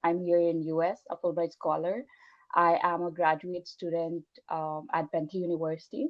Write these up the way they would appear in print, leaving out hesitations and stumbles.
I'm here in US, a Fulbright scholar. I am a graduate student at Bentley University,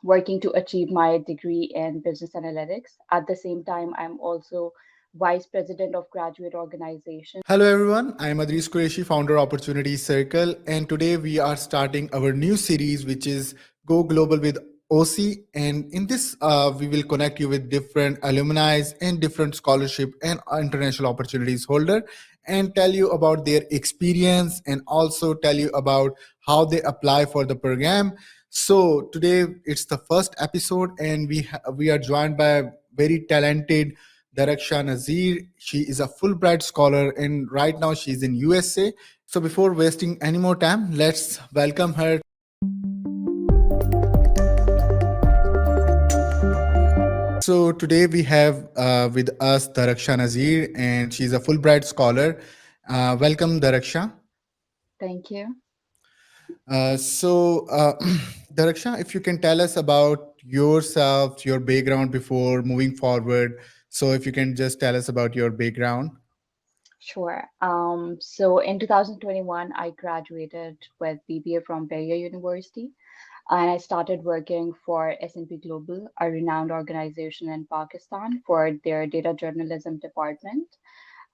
working to achieve my degree in business analytics. At the same time, I'm also vice president of graduate organization. Hello everyone, I am Adris Qureshi, founder Opportunity Circle, and today we are starting our new series which is Go Global with OC. And in this, we will connect you with different alumni and different scholarship and international opportunities holder and tell you about their experience and also tell you about how they apply for the program. So today it's the first episode and we are joined by a very talented Darakhshan Nazir. She is a Fulbright scholar and right now she's in USA. So before wasting any more time, let's welcome her. So today we have with us Darakhshan Nazir and she's a Fulbright scholar. Welcome Daraksha. Thank you. So Daraksha, if you can tell us about yourself, your background before moving forward. So if you can just tell us about your background. Sure. So in 2021, I graduated with BBA from Bentley University, and I started working for S&P Global, a renowned organization in Pakistan, for their data journalism department.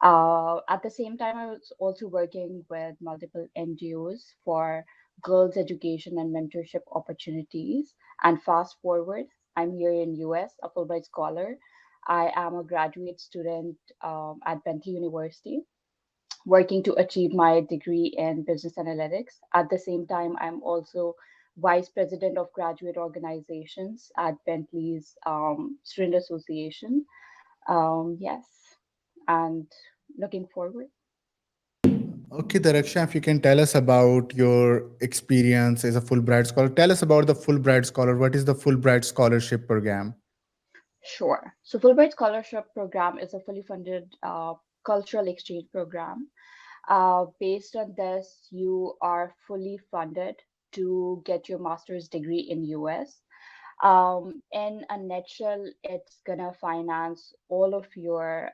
At the same time, I was also working with multiple NGOs for girls' education and mentorship opportunities. And fast forward, I'm here in US, a Fulbright scholar. I am a graduate student at Bentley University, working to achieve my degree in business analytics. At the same time, I'm also vice president of graduate organizations at Bentley's Student Association. Yes, and looking forward. Okay, Daraksha, if you can tell us about your experience as a Fulbright scholar, tell us about the Fulbright scholar. What is the Fulbright scholarship program? Sure. So Fulbright Scholarship Program is a fully funded cultural exchange program. Based on this, you are fully funded to get your master's degree in US. In a nutshell, it's gonna finance all of your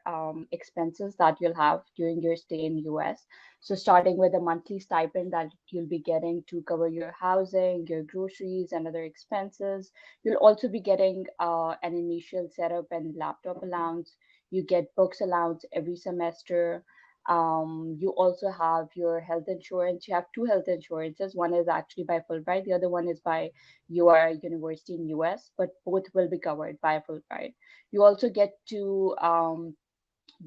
expenses that you'll have during your stay in US. So starting with a monthly stipend that you'll be getting to cover your housing, your groceries, and other expenses. You'll also be getting an initial setup and laptop allowance. You get books allowance every semester. You also have your health insurance. You have two health insurances. One is actually by Fulbright. The other one is by your university in US, but both will be covered by Fulbright. You also get to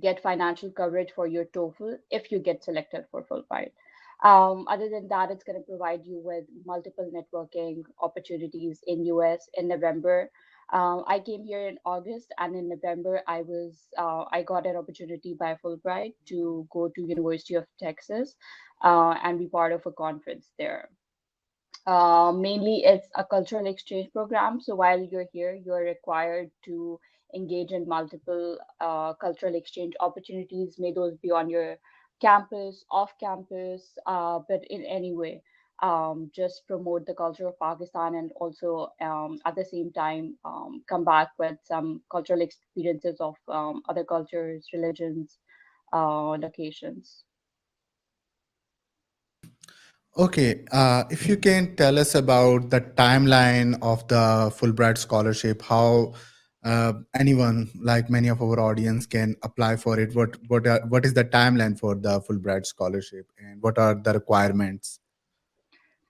get financial coverage for your TOEFL if you get selected for Fulbright. Other than that, it's going to provide you with multiple networking opportunities in US in November. I came here in August, and in November, I got an opportunity by Fulbright to go to University of Texas and be part of a conference there. Mainly, it's a cultural exchange program. So while you're here, you're required to engage in multiple cultural exchange opportunities. May those be on your campus, off campus, but in any way, just promote the culture of Pakistan and also at the same time come back with some cultural experiences of other cultures, religions, locations. Okay, if you can tell us about the timeline of the Fulbright scholarship, how anyone, like many of our audience, can apply for it. What is the timeline for the Fulbright scholarship, and what are the requirements?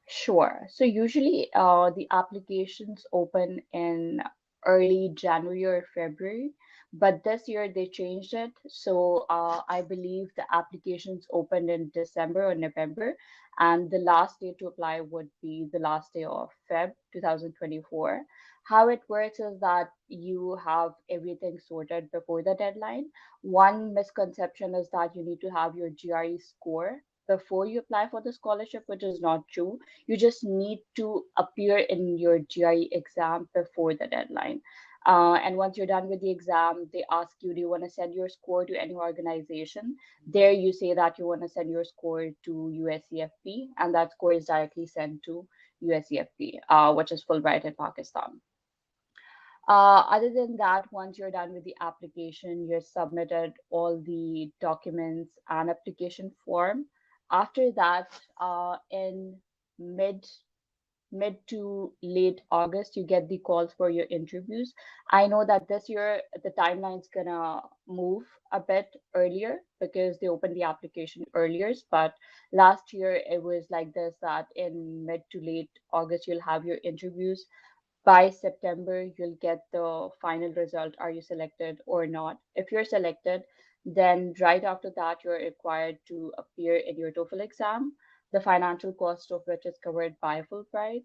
Sure. So usually the applications open in early January or February, but this year they changed it. So I believe the applications opened in December or November, and the last day to apply would be the last day of Feb 2024. How it works is that you have everything sorted before the deadline. One misconception is that you need to have your GRE score before you apply for the scholarship, which is not true. You just need to appear in your GRE exam before the deadline. And once you're done with the exam, they ask you, do you want to send your score to any organization? There you say that you want to send your score to USCFP, and that score is directly sent to USCFP, which is Fulbright in Pakistan. Other than that, once you're done with the application, you're submitted all the documents and application form. After that, in mid mid to late August, you get the calls for your interviews. I know that this year the timeline's gonna move a bit earlier because they opened the application earlier. But last year it was like this, that in mid to late August you'll have your interviews. By September, you'll get the final result. Are you selected or not? If you're selected, then right after that, you're required to appear in your TOEFL exam, the financial cost of which is covered by Fulbright.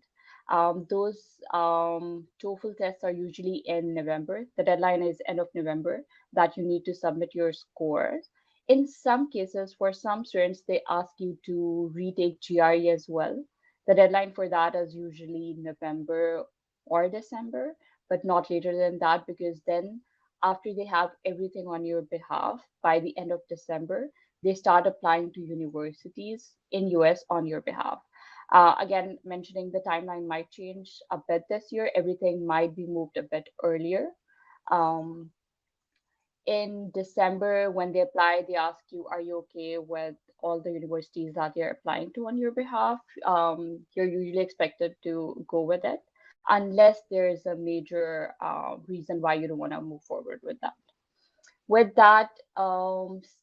Those TOEFL tests are usually in November. The deadline is end of November that you need to submit your scores. In some cases, for some students, they ask you to retake GRE as well. The deadline for that is usually November or December, but not later than that, because then after they have everything on your behalf by the end of December, they start applying to universities in US on your behalf. Again, mentioning the timeline might change a bit this year. Everything might be moved a bit earlier. Um, in December, when they apply, they ask you, are you okay with all the universities that they're applying to on your behalf? You're usually expected to go with it, unless there is a major reason why you don't want to move forward with that. With that,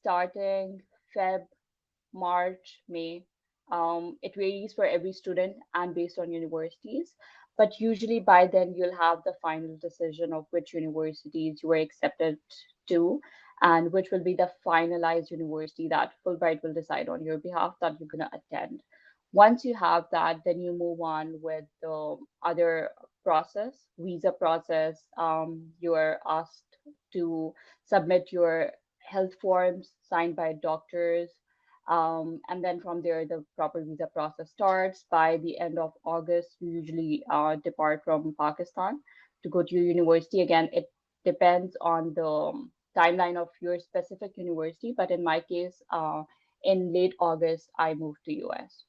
starting Feb, March, May. It varies for every student and based on universities, but usually by then you'll have the final decision of which universities you were accepted to and which will be the finalized university that Fulbright will decide on your behalf that you're going to attend. Once you have that, then you move on with the other process, visa process. You are asked to submit your health forms signed by doctors, and then from there, the proper visa process starts. By the end of August, you usually depart from Pakistan to go to your university. Again, it depends on the timeline of your specific university, but in my case, in late August, I moved to US.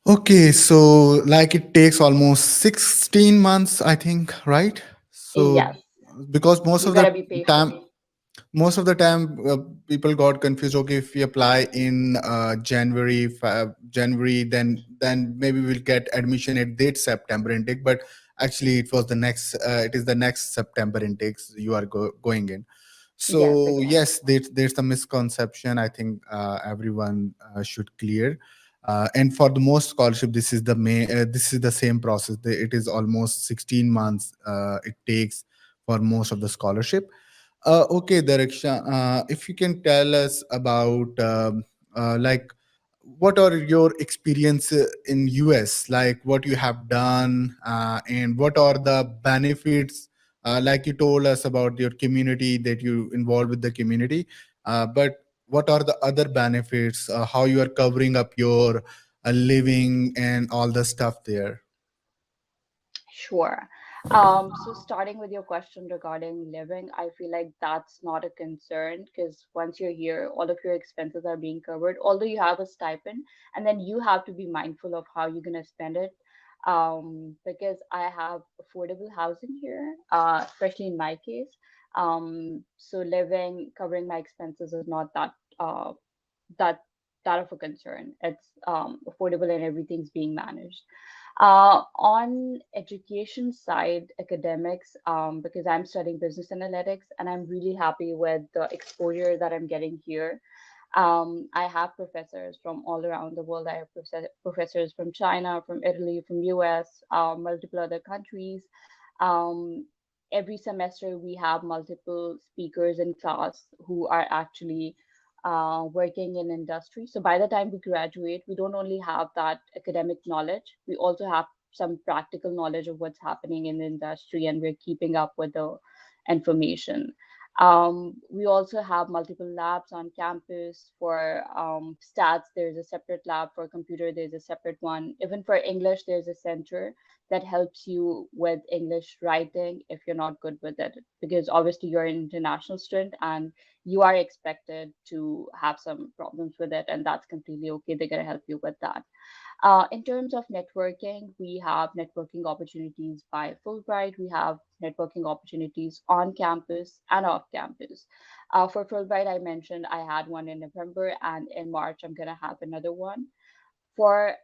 Okay, so like it takes almost 16 months, I think, right? So Yes, because most you of the gotta be patient. time, people got confused. Okay, if we apply in January, then maybe we'll get admission at that September intake. But actually, it is the next September intakes you are going in. Yes, So exactly. yes, there's the misconception. I think everyone should clear. And for the most scholarship, this is the same process. It is almost 16 months it takes for most of the scholarship. Okay, Darakshan, if you can tell us about like what are your experience in US, like what you have done, and what are the benefits? Like you told us about your community that you involved with the community, but what are the other benefits? How you are covering up your living and all the stuff there? Sure. So starting with your question regarding living, I feel like that's not a concern because once you're here, all of your expenses are being covered, although you have a stipend, and then you have to be mindful of how you're gonna spend it. Because I have affordable housing here, especially in my case. So living, covering my expenses is not that that of a concern. It's affordable and everything's being managed. On education side, academics, because I'm studying business analytics and I'm really happy with the exposure that I'm getting here. I have professors from all around the world. I have professors from China, from Italy, from US, multiple other countries. Um, every semester, we have multiple speakers in class who are actually working in industry. So by the time we graduate, we don't only have that academic knowledge, we also have some practical knowledge of what's happening in the industry, and we're keeping up with the information. We also have multiple labs on campus for stats. There's a separate lab for computer. There's a separate one. Even for English, there's a center that helps you with English writing if you're not good with it. Because obviously you're an international student and you are expected to have some problems with it, and that's completely okay. They're going to help you with that. In terms of networking, we have networking opportunities by Fulbright. We have networking opportunities on campus and off campus. For Fulbright, I mentioned I had one in November, and in March, I'm going to have another one. For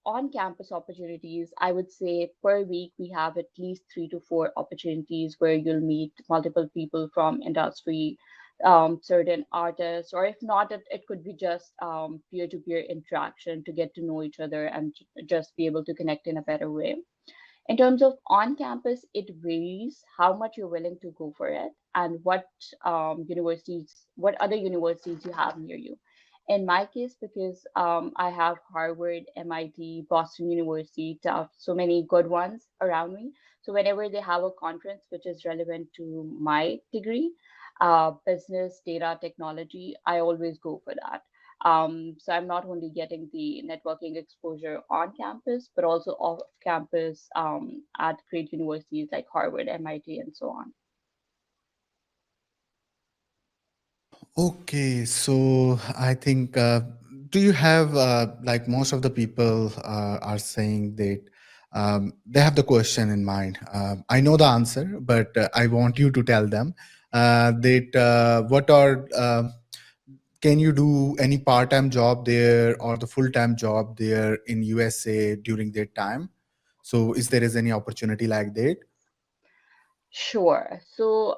on campus opportunities, I would say per week we have at least 3 to 4 opportunities where you'll meet multiple people from industry, certain artists, or if not, it could be just peer to peer interaction to get to know each other and just be able to connect in a better way. In terms of on campus, it varies how much you're willing to go for it and what other universities you have near you. In my case, because I have Harvard, MIT, Boston University, Tufts, so many good ones around me. So whenever they have a conference which is relevant to my degree, business, data, technology, I always go for that. So I'm not only getting the networking exposure on campus, but also off campus at great universities like Harvard, MIT, and so on. Okay, so I think, do you have, like most of the people are saying that they have the question in mind? I know the answer, but I want you to tell them that what are, can you do any part-time job there or the full-time job there in USA during that time? So is there is any opportunity like that? Sure. So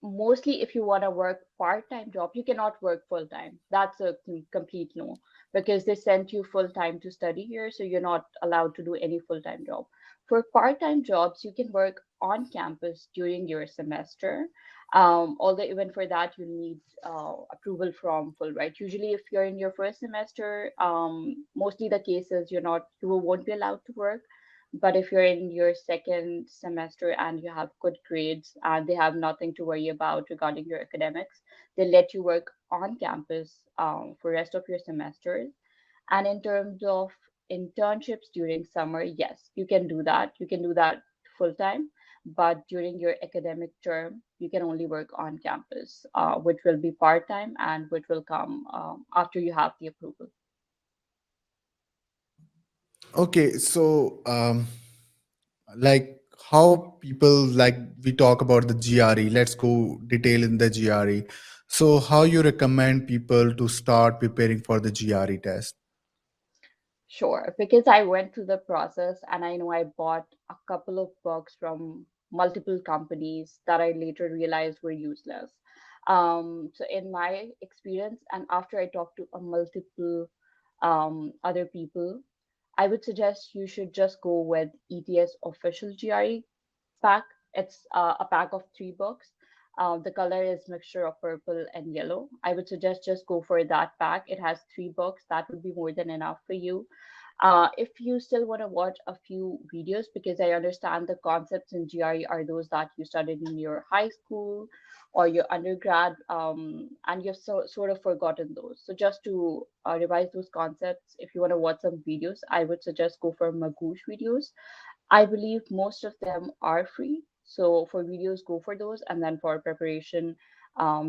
mostly if you want to work part-time job, you cannot work full-time. That's a complete no, because they sent you full-time to study here, so you're not allowed to do any full-time job. For part-time jobs, you can work on campus during your semester, although even for that you need approval from Fulbright. Usually if you're in your first semester, mostly the cases you won't be allowed to work. But if you're in your second semester and you have good grades and they have nothing to worry about regarding your academics, they let you work on campus for rest of your semesters. And in terms of internships during summer, yes, you can do that. You can do that full time. But during your academic term, you can only work on campus, which will be part time and which will come after you have the approval. Okay, so like how people, like we talk about the GRE, let's go detail in the GRE. So how you recommend people to start preparing for the GRE test? Sure, because I went through the process and I know I bought a couple of books from multiple companies that I later realized were useless. So in my experience, and after I talked to a multiple other people, I would suggest you should just go with ETS official GRE pack. It's a pack of 3 books. The color is mixture of purple and yellow. I would suggest just go for that pack. It has 3 books. That would be more than enough for you. If you still want to watch a few videos, because I understand the concepts in GRE are those that you studied in your high school or your undergrad, and you've sort of forgotten those. So just to revise those concepts, if you want to watch some videos, I would suggest go for Magoosh videos. I believe most of them are free. So for videos, go for those. And then for preparation,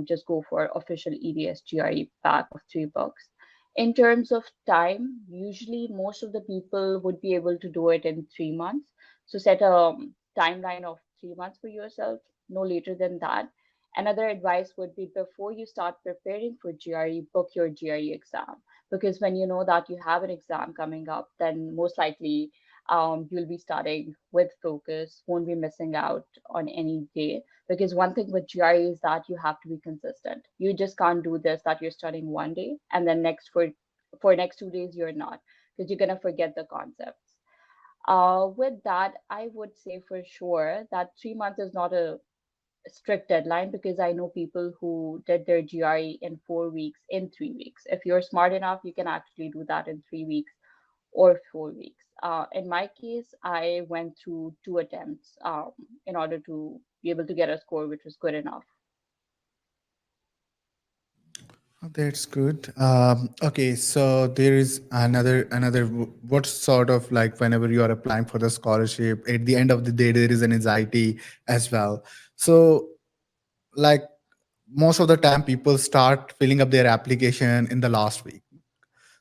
just go for official EDS GRE pack of 3 books. In terms of time, usually most of the people would be able to do it in 3 months. So set a timeline of 3 months for yourself, no later than that. Another advice would be before you start preparing for GRE, book your GRE exam. Because when you know that you have an exam coming up, then most likely you'll be starting with focus, won't be missing out on any day. Because one thing with GRE is that you have to be consistent. You just can't do this that you're studying one day and then next for next 2 days you're not, because you're gonna forget the concepts. With that, I would say for sure that 3 months is not a strict deadline, because I know people who did their GRE in 4 weeks, in 3 weeks. If you're smart enough, you can actually do that in 3 weeks or 4 weeks. In my case, I went through 2 attempts in order to be able to get a score which was good enough. Oh, that's good. Okay, so there is another. What sort of, like whenever you are applying for the scholarship, at the end of the day, there is an anxiety as well. So like most of the time people start filling up their application in the last week.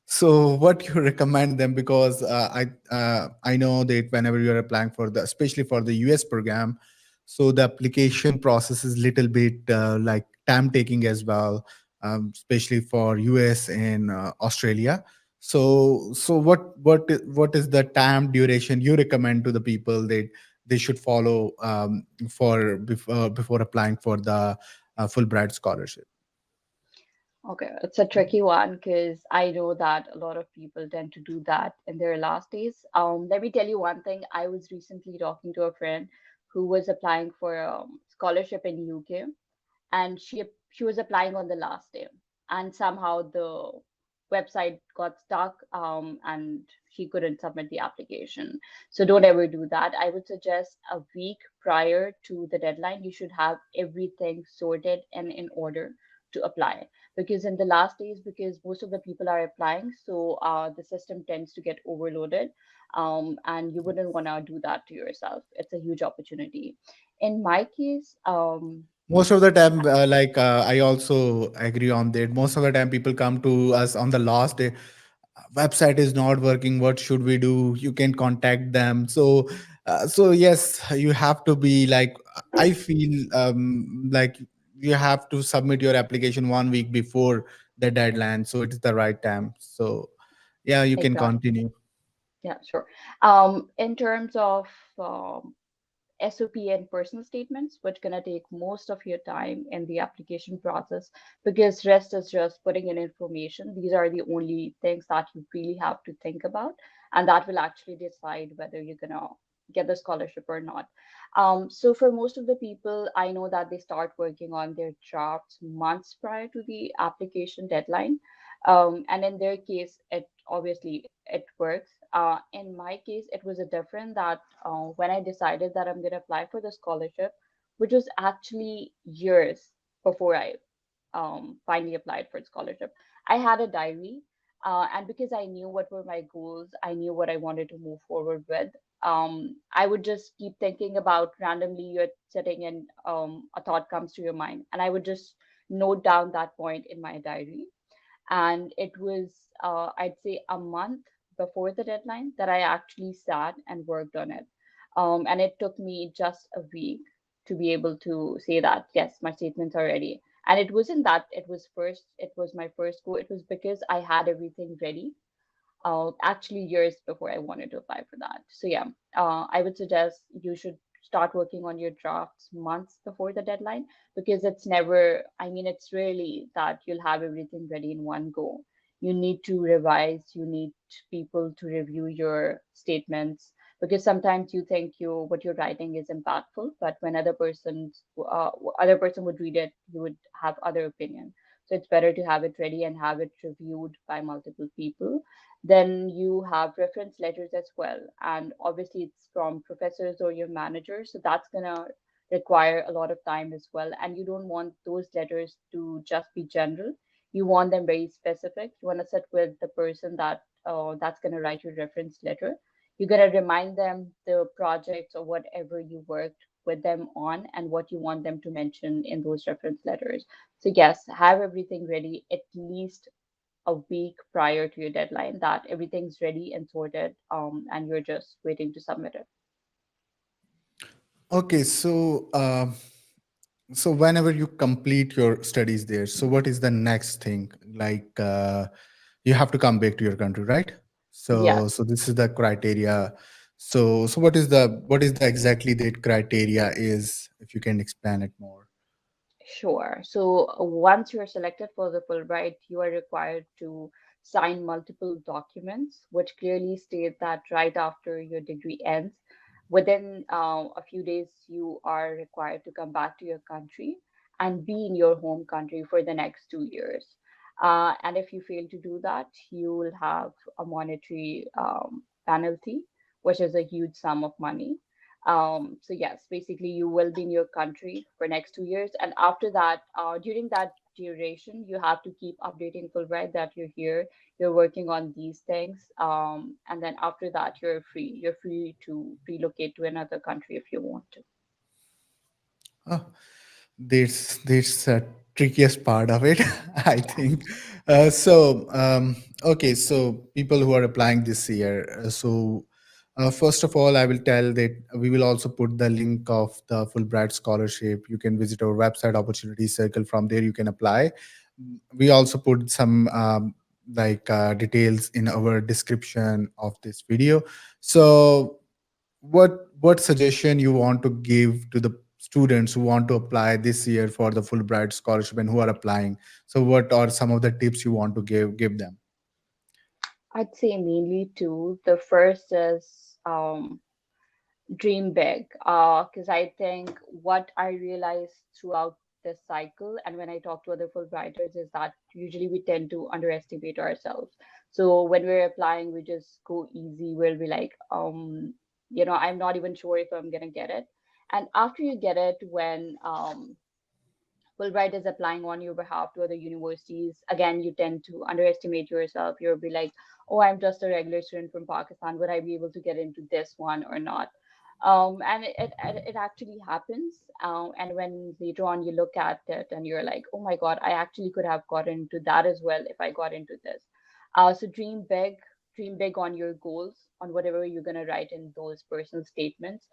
So what you recommend them, because I know that whenever you're applying for the, especially for the US program, so the application process is little bit like time taking as well, especially for US and Australia. So what is the time duration you recommend to the people that they should follow before applying for the Fulbright scholarship? Okay, it's a tricky one because I know that a lot of people tend to do that in their last days. Let me tell you one thing. I was recently talking to a friend who was applying for a scholarship in UK, and she was applying on the last day, and somehow the website got stuck, and she couldn't submit the application. So don't ever do that. I would suggest a week prior to the deadline you should have everything sorted and in order to apply, because in the last days, because most of the people are applying, so the system tends to get overloaded, and you wouldn't want to do that to yourself. It's a huge opportunity. In my case, Most of the time, I also agree on that. Most of the time, people come to us on the last day. Website is not working. What should we do? You can contact them. So yes, you have to be like. I feel like you have to submit your application 1 week before the deadline, so it's the right time. So yeah, you can exactly. continue. Yeah, sure. In terms of SOP and personal statements, which gonna take most of your time in the application process, because rest is just putting in information. These are the only things that you really have to think about, and that will actually decide whether you're gonna get the scholarship or not. So for most of the people, I know that they start working on their drafts months prior to the application deadline. And in their case, it obviously it works. In my case, it was a different that when I decided that I'm going to apply for the scholarship, which was actually years before I finally applied for scholarship. I had a diary, and because I knew what were my goals, I knew what I wanted to move forward with. I would just keep thinking about randomly. You're sitting and a thought comes to your mind, and I would just note down that point in my diary. And it was, I'd say, a month before the deadline that I actually sat and worked on it. And it took me just a week to be able to say that yes, my statements are ready. And it wasn't that it was my first go. It was because I had everything ready, actually years before I wanted to apply for that. So yeah, I would suggest you should start working on your drafts months before the deadline, because it's never, I mean, it's really that you'll have everything ready in one go. You need to revise, you need people to review your statements, because sometimes you think what you're writing is impactful, but when other person would read it, you would have other opinion. So it's better to have it ready and have it reviewed by multiple people. Then you have reference letters as well. And obviously, it's from professors or your managers. So that's going to require a lot of time as well. And you don't want those letters to just be general. You want them very specific. You want to sit with the person that's going to write your reference letter. You're going to remind them the projects or whatever you worked with them on and what you want them to mention in those reference letters. So yes, have everything ready at least a week prior to your deadline, that everything's ready and sorted, and you're just waiting to submit it. Okay, so whenever you complete your studies there, so what is the next thing? Like you have to come back to your country, right? So Yes. this is the criteria. So what is the exactly that criteria is, if you can explain it more? Sure. So once you're selected for the Fulbright, you are required to sign multiple documents, which clearly state that right after your degree ends, within a few days, you are required to come back to your country and be in your home country for the next 2 years. And if you fail to do that, you will have a monetary penalty, which is a huge sum of money. So yes, basically you will be in your country for next 2 years, and after that, during that duration, you have to keep updating Fulbright that you're here, you're working on these things, and then after that, you're free. You're free to relocate to another country if you want to. Oh, This trickiest part of it, I think. Okay, so people who are applying this year. First of all, I will tell that we will also put the link of the Fulbright scholarship. You can visit our website, Opportunity Circle. From there, you can apply. We also put some details in our description of this video. So what suggestion you want to give to the students who want to apply this year for the Fulbright scholarship and who are applying? So what are some of the tips you want to give them? I'd say mainly two. The first is dream big, because I think what I realized throughout this cycle and when I talk to other Fulbrighters is that usually we tend to underestimate ourselves. So when we're applying, we just go easy. We'll be like, I'm not even sure if I'm gonna get it. And after you get it, when Fulbright is applying on your behalf to other universities, again, you tend to underestimate yourself. You'll be like, oh, I'm just a regular student from Pakistan. Would I be able to get into this one or not? And it actually happens. And when later on you look at it and you're like, oh my God, I actually could have gotten into that as well if I got into this. So dream big on your goals, on whatever you're going to write in those personal statements.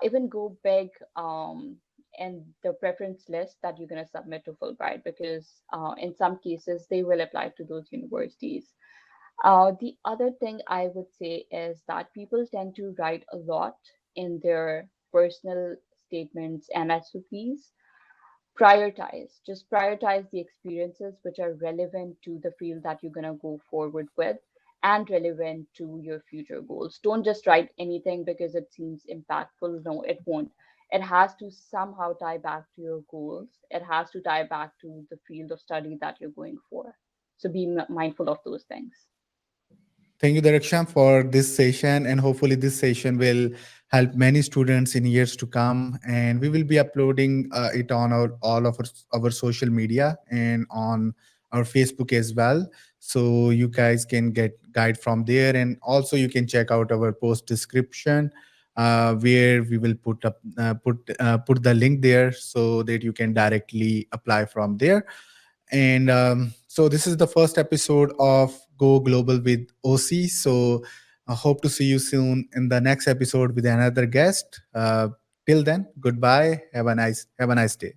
Even go big and the preference list that you're going to submit to Fulbright because in some cases they will apply to those universities. The other thing I would say is that people tend to write a lot in their personal statements and SOPs. Just prioritize the experiences which are relevant to the field that you're going to go forward with and relevant to your future goals. Don't just write anything because it seems impactful. No, it won't. It has to somehow tie back to your goals. It has to tie back to the field of study that you're going for. So be mindful of those things. Thank you, Darakhshan, for this session, and hopefully this session will help many students in years to come. And we will be uploading it on all of our social media and on our Facebook as well. So you guys can get guide from there, and also you can check out our post description where we will put the link there so that you can directly apply from there. And so this is the first episode of Go Global with OC. So I hope to see you soon in the next episode with another guest. Till then, goodbye. Have a nice day.